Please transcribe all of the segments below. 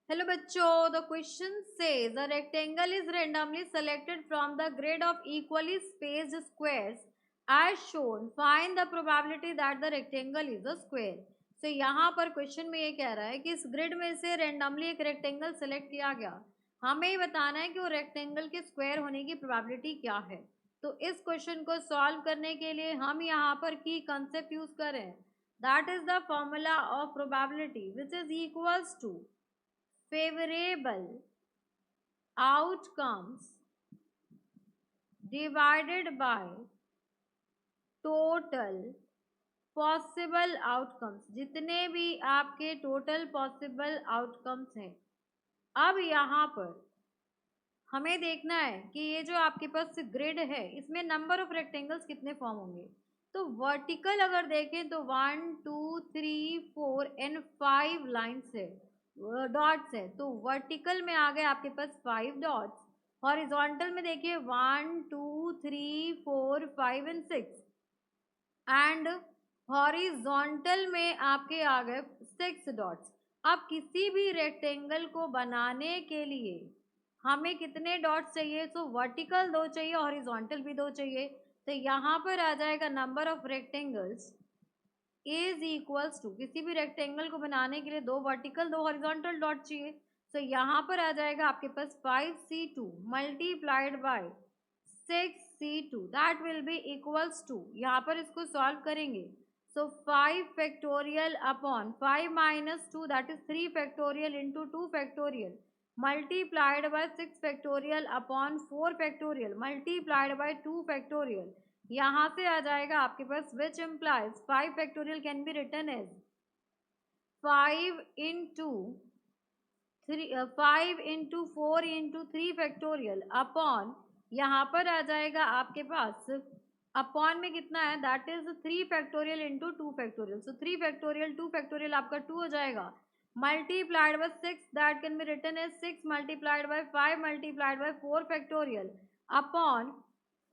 Hello बच्चों, the question says a rectangle is randomly selected from the grid of equally spaced squares as shown. Find the probability that the rectangle is a square. So यहाँ पर question में ये कह रहा है कि इस ग्रिड में से रेंडमली एक रेक्टेंगल सेलेक्ट किया गया, हमें ये बताना है कि वो रेक्टेंगल के स्क्वायर होने की प्रोबेबिलिटी क्या है। तो इस क्वेश्चन को सॉल्व करने के लिए हम यहाँ पर की कंसेप्ट यूज करें, that is the formula of probability which is equals to favorable outcomes divided by total possible outcomes, जितने भी आपके टोटल पॉसिबल आउटकम्स हैं। अब यहाँ पर हमें देखना है कि ये जो आपके पास ग्रिड है इसमें नंबर ऑफ रेक्टेंगल्स कितने फॉर्म होंगे। तो वर्टिकल अगर देखें तो 1 2 3 4 एंड 5 लाइन्स है, डॉट्स है। तो वर्टिकल में आ गए आपके पास 5 डॉट्स, हॉरिजॉन्टल में देखिए 1 2 3 4 5 एंड 6, एंड हॉरिजॉन्टल में आपके आ गए 6 डॉट्स। अब किसी भी रेक्टेंगल को बनाने के लिए हमें कितने डॉट्स चाहिए? तो वर्टिकल 2 चाहिए, हॉरिजॉन्टल भी 2 चाहिए। तो यहाँ पर आ जाएगा number of rectangles is equals to, किसी भी रेक्टेंगल को बनाने के लिए 2 वर्टिकल 2 हॉरिजॉन्टल डॉट चाहिए। तो यहाँ पर आ जाएगा आपके पास 5c2 multiplied by 6c2, that will be equals to, यहाँ पर इसको सॉल्व करेंगे। So 5 factorial upon 5 minus 2 that is 3 factorial into 2 factorial multiplied by 6 factorial upon 4 factorial multiplied by 2 factorial. यहाँ से आ जाएगा आपके पास which implies 5 factorial can be written as 5 into 5 into 4 into 3 factorial upon, यहाँ पर आ जाएगा आपके पास अपॉन में कितना है, that is 3 factorial into 2 factorial. So 3 factorial 2 factorial आपका 2 हो जाएगा, multiplied by 6 that can be written as 6 multiplied by 5 multiplied by 4 factorial upon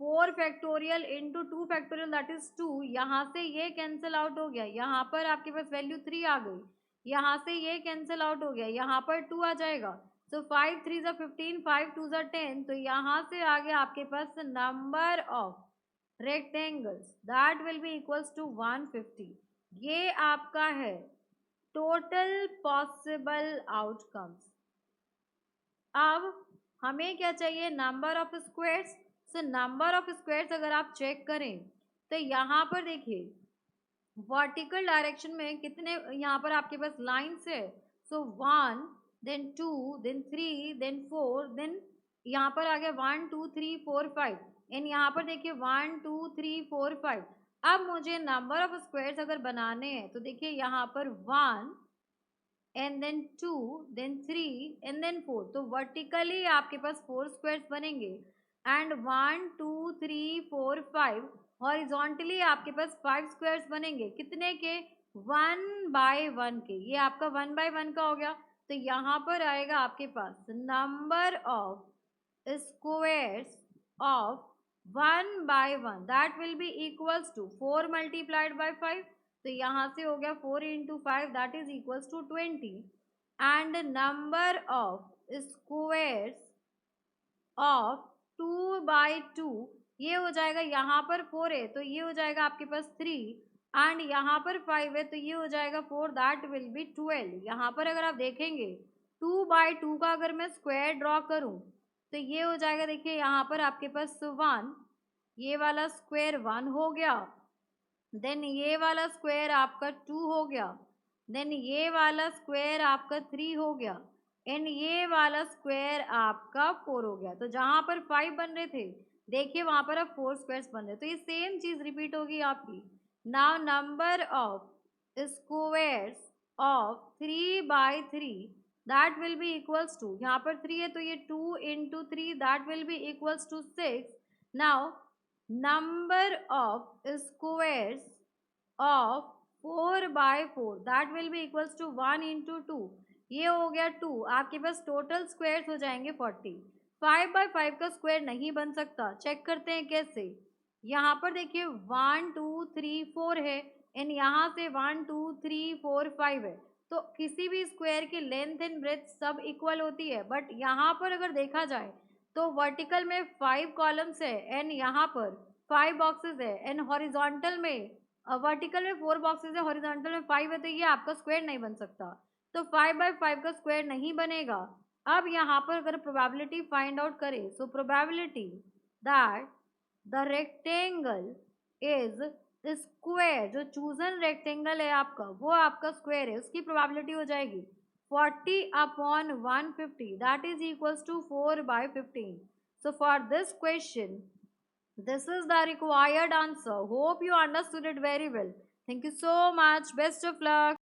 4 factorial into 2 factorial that is 2। यहाँ से ये कैंसिल आउट हो गया, यहाँ पर आपके पास वैल्यू 3 आ गई, यहाँ से ये कैंसिल आउट हो गया, यहाँ पर 2 आ जाएगा। सो 5 3 ज़ा 15 5 2 ज़ा 10। तो यहाँ से आ गया आपके पास number of rectangles that will be equals to 150। ये आपका है टोटल पॉसिबल आउटकम्स। अब हमें क्या चाहिए? Number of squares. So number of squares अगर आप चेक करें तो यहाँ पर देखिए वर्टिकल डायरेक्शन में कितने यहाँ पर आपके पास लाइन्स है। सो 1 देन 2 देन 3 देन 4 देन यहाँ पर आ गया 1 2 3 4 5 एंड यहाँ पर देखिए 1 2 3 4 5। अब मुझे नंबर ऑफ स्क्वायर्स अगर बनाने हैं तो देखिए यहाँ पर 1 and then 2 then 3 and then 4। तो वर्टिकली आपके पास 4 स्क्वायर्स बनेंगे एंड 1 2 3 4 5 हॉरिजॉन्टली आपके पास 5 स्क्वायर्स बनेंगे, कितने के? 1 बाय 1 के। ये आपका 1 बाय 1 का हो गया। तो यहाँ पर आएगा आपके पास number of squares of 1 by 1 that will be equals to 4 multiplied by 5। तो यहाँ से हो गया 4 into 5 that is equals to 20 and number of squares of 2 by 2 ये हो जाएगा, यहाँ पर 4 है तो ये हो जाएगा आपके पास 3 एंड यहाँ पर 5 है तो ये हो जाएगा 4 दैट विल बी 12। यहाँ पर अगर आप देखेंगे 2 बाई 2 का अगर मैं स्क्वायर ड्रॉ करूँ तो ये हो जाएगा, देखिए यहाँ पर आपके पास 1, ये वाला स्क्वायर 1 हो गया, देन ये वाला स्क्वायर आपका 2 हो गया, देन ये वाला स्क्वायर आपका 3 हो गया एंड ये वाला स्क्वायर आपका 4 हो गया। तो जहां पर 5 बन रहे थे देखिए वहां पर अब 4 स्क्वायर्स बन रहे, तो ये सेम चीज रिपीट होगी आपकी। Now number of squares of 3 by 3 that will be equals to, यहाँ पर 3 है तो ये 2 into 3 that will be equals to 6। Now number of squares of 4 by 4 that will be equals to 1 into 2। ये हो गया 2, आपके पास टोटल स्क्वायर्स हो जाएंगे 40। 5 बाय 5 का स्क्वायर नहीं बन सकता, चेक करते हैं कैसे। यहाँ पर देखिए 1 2 3 4 है एंड यहाँ से 1 2 3 4 5 है, तो किसी भी स्क्वायर की लेंथ एंड ब्रेथ सब इक्वल होती है, बट यहाँ पर अगर देखा जाए तो वर्टिकल में 5 कॉलम्स है एंड यहाँ पर 5 बॉक्सेस है, एंड हॉरिजॉन्टल में वर्टिकल में 4 बॉक्सेस है, हॉरिजॉन्टल में 5 है, तो ये आपका स्क्वायर नहीं बन सकता। तो 5/5 का स्क्वायर नहीं बनेगा। अब यहाँ पर अगर प्रोबेबिलिटी फाइंड आउट करें, so probability that the rectangle is square, जो चूजन रेक्टेंगल है आपका वो आपका स्क्वायर है, उसकी प्रोबेबिलिटी हो जाएगी 40/150, that is equals to 4/15। So for this question, this is the required answer. Hope you understood it very well. Thank you so much. Best of luck.